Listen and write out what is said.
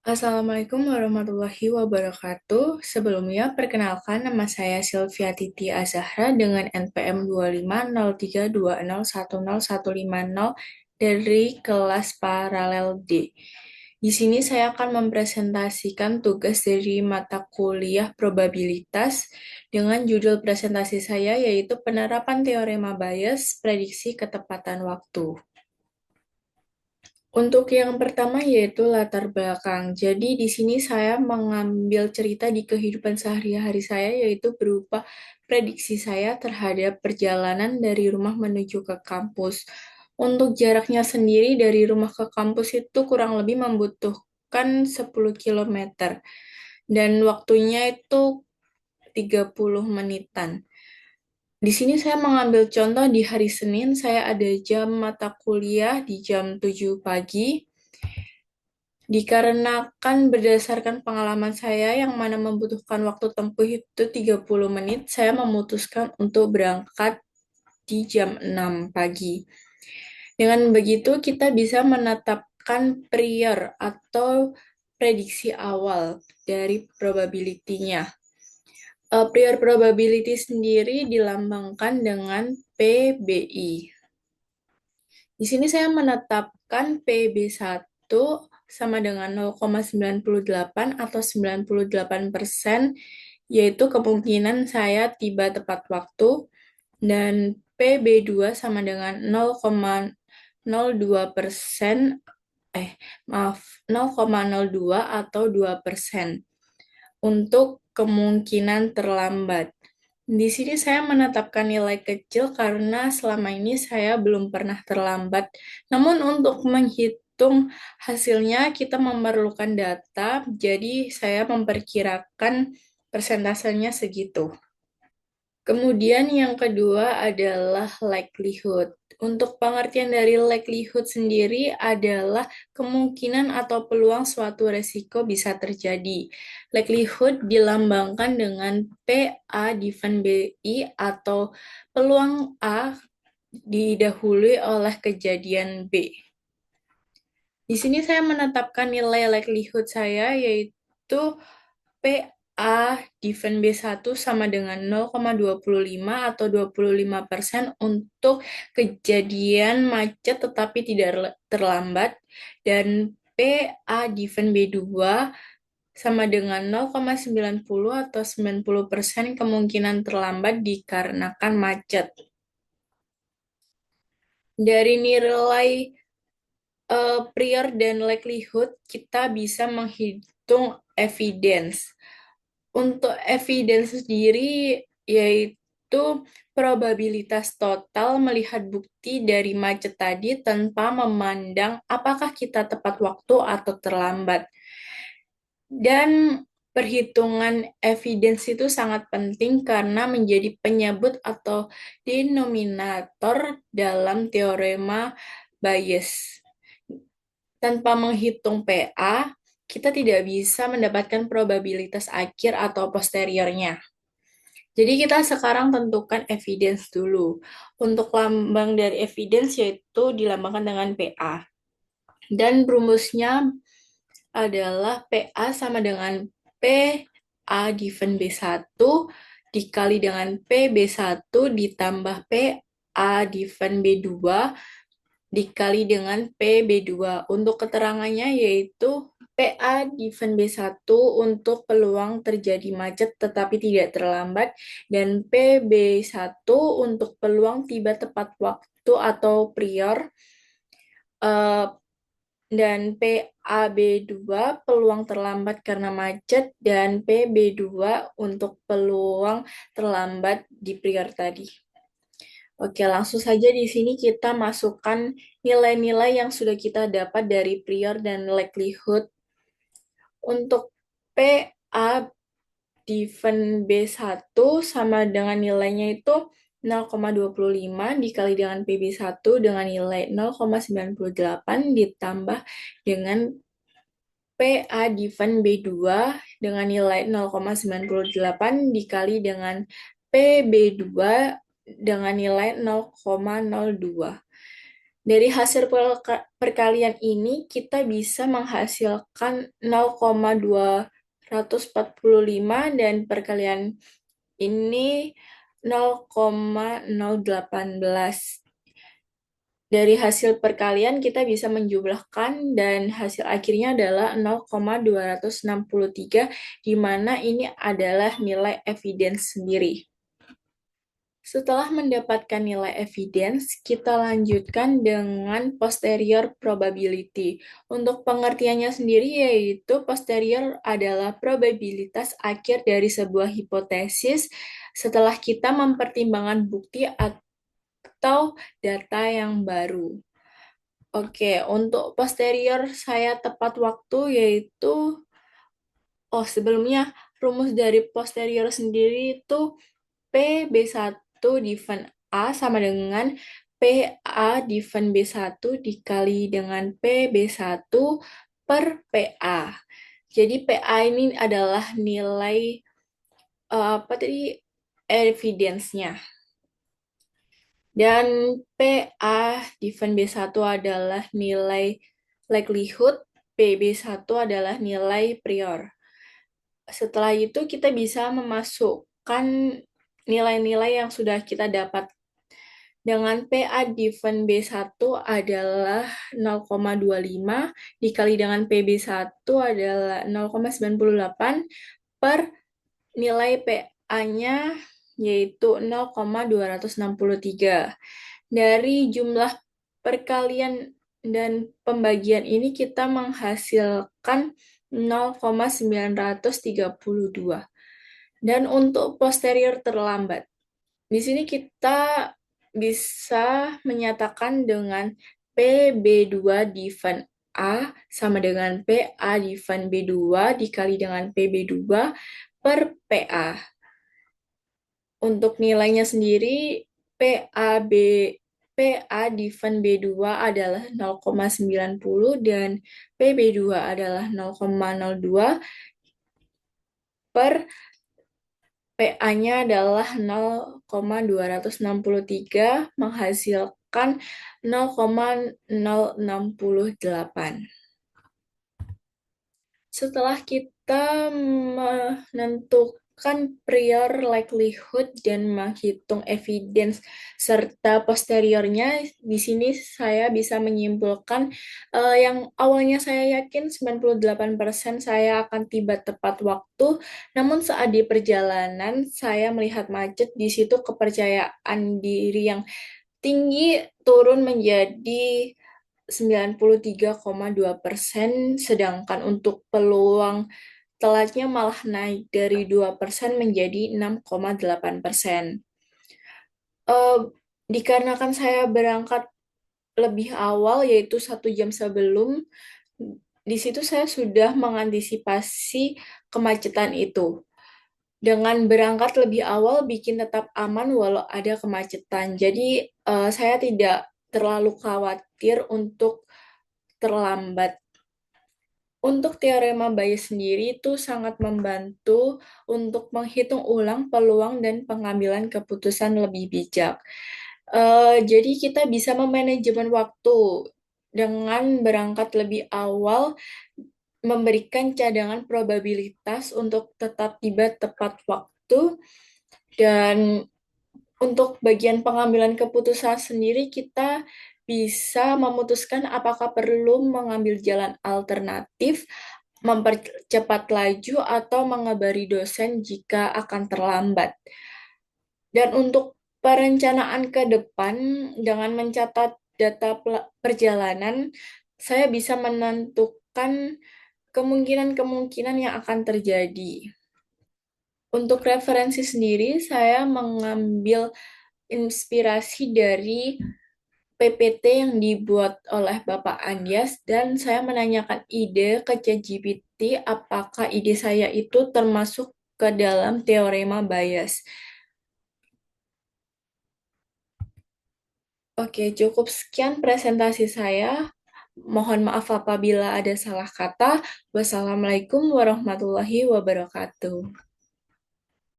Assalamualaikum warahmatullahi wabarakatuh. Sebelumnya, perkenalkan nama saya Sylvia Titi Azahra dengan NPM 250320101050 dari kelas paralel D. Di sini saya akan mempresentasikan tugas dari mata kuliah probabilitas dengan judul presentasi saya yaitu penerapan teorema Bayes, prediksi ketepatan waktu. Untuk yang pertama yaitu latar belakang. Jadi di sini saya mengambil cerita di kehidupan sehari-hari saya yaitu berupa prediksi saya terhadap perjalanan dari rumah menuju ke kampus. Untuk jaraknya sendiri dari rumah ke kampus itu kurang lebih membutuhkan 10 kilometer dan waktunya itu 30 menitan. Di sini saya mengambil contoh di hari Senin saya ada jam mata kuliah di jam 7 pagi. Dikarenakan berdasarkan pengalaman saya yang mana membutuhkan waktu tempuh itu 30 menit, saya memutuskan untuk berangkat di jam 6 pagi. Dengan begitu, kita bisa menetapkan prior atau prediksi awal dari probability-nya. Prior probability sendiri dilambangkan dengan PBI. Di sini saya menetapkan PB1 sama dengan 0,98 atau 98%, yaitu kemungkinan saya tiba tepat waktu, dan PB2 sama dengan 0,02%, 0,02 atau 2% untuk kemungkinan terlambat. Di sini saya menetapkan nilai kecil karena selama ini saya belum pernah terlambat. Namun untuk menghitung hasilnya kita memerlukan data, jadi saya memperkirakan persentasenya segitu. Kemudian yang kedua adalah likelihood. Untuk pengertian dari likelihood sendiri adalah kemungkinan atau peluang suatu resiko bisa terjadi. Likelihood dilambangkan dengan PA divan BI atau peluang A didahului oleh kejadian B. Di sini saya menetapkan nilai likelihood saya yaitu PA divan B1 sama dengan 0,25 atau 25% untuk kejadian macet tetapi tidak terlambat, dan PA divan B2 sama dengan 0,90 atau 90% kemungkinan terlambat dikarenakan macet. Dari nilai prior dan likelihood, kita bisa menghitung evidence. Untuk evidence sendiri, yaitu probabilitas total melihat bukti dari macet tadi tanpa memandang apakah kita tepat waktu atau terlambat. Dan perhitungan evidence itu sangat penting karena menjadi penyebut atau denominator dalam teorema Bayes. Tanpa menghitung PA, kita tidak bisa mendapatkan probabilitas akhir atau posteriornya. Jadi kita sekarang tentukan evidence dulu. Untuk lambang dari evidence yaitu dilambangkan dengan PA. Dan rumusnya adalah PA sama dengan PA divan B1 dikali dengan PB1 ditambah PA divan B2 dikali dengan PB2. Untuk keterangannya yaitu PA divan B1 untuk peluang terjadi macet tetapi tidak terlambat, dan PB1 untuk peluang tiba tepat waktu atau prior, dan PAB2 peluang terlambat karena macet, dan PB2 untuk peluang terlambat di prior tadi. Oke, langsung saja di sini kita masukkan nilai-nilai yang sudah kita dapat dari prior dan likelihood. Untuk PA divan B1 sama dengan nilainya itu 0,25 dikali dengan PB1 dengan nilai 0,98 ditambah dengan PA divan B2 dengan nilai 0,98 dikali dengan PB2 dengan nilai 0,02. Dari hasil perkalian ini, kita bisa menghasilkan 0,245 dan perkalian ini 0,018. Dari hasil perkalian kita bisa menjumlahkan dan hasil akhirnya adalah 0,263, di mana ini adalah nilai evidence sendiri. Setelah mendapatkan nilai evidence, kita lanjutkan dengan posterior probability. Untuk pengertiannya sendiri yaitu posterior adalah probabilitas akhir dari sebuah hipotesis setelah kita mempertimbangkan bukti atau data yang baru. Oke, untuk posterior saya tepat waktu yaitu, sebelumnya rumus dari posterior sendiri itu PB1 divan A sama dengan PA divan B1 dikali dengan PB1 per PA. Jadi PA ini adalah nilai apa tadi, evidence-nya. Dan PA divan B1 adalah nilai likelihood, PB1 adalah nilai prior. Setelah itu kita bisa memasukkan nilai-nilai yang sudah kita dapat dengan PA divan B1 adalah 0,25 dikali dengan PB1 adalah 0,98 per nilai PA-nya yaitu 0,263. Dari jumlah perkalian dan pembagian ini kita menghasilkan 0,932. Dan untuk posterior terlambat, di sini kita bisa menyatakan dengan PB2 divan A sama dengan PA divan B2 dikali dengan PB2 per PA. Untuk nilainya sendiri, PAB PA divan B2 adalah 0,90 dan PB2 adalah 0,02 per PA-nya adalah 0,263 menghasilkan 0,068. Setelah kita menentukan prior likelihood dan menghitung evidence serta posteriornya, di sini saya bisa menyimpulkan yang awalnya saya yakin 98% saya akan tiba tepat waktu, namun saat di perjalanan saya melihat macet, di situ kepercayaan diri yang tinggi turun menjadi 93,2%, sedangkan untuk peluang telatnya malah naik dari 2% menjadi 6,8%. Eh, Dikarenakan saya berangkat lebih awal, yaitu 1 jam sebelum, di situ saya sudah mengantisipasi kemacetan itu. Dengan berangkat lebih awal bikin tetap aman walau ada kemacetan. Jadi saya tidak terlalu khawatir untuk terlambat. Untuk teorema Bayes sendiri itu sangat membantu untuk menghitung ulang peluang dan pengambilan keputusan lebih bijak. Jadi kita bisa memanajemen waktu dengan berangkat lebih awal, memberikan cadangan probabilitas untuk tetap tiba tepat waktu, dan untuk bagian pengambilan keputusan sendiri, kita bisa memutuskan apakah perlu mengambil jalan alternatif, mempercepat laju, atau mengabari dosen jika akan terlambat. Dan untuk perencanaan ke depan, dengan mencatat data perjalanan, saya bisa menentukan kemungkinan-kemungkinan yang akan terjadi. Untuk referensi sendiri, saya mengambil inspirasi dari PPT yang dibuat oleh Bapak Andias dan saya menanyakan ide ke ChatGPT apakah ide saya itu termasuk ke dalam teorema Bayes. Oke, cukup sekian presentasi saya. Mohon maaf apabila ada salah kata. Wassalamualaikum warahmatullahi wabarakatuh.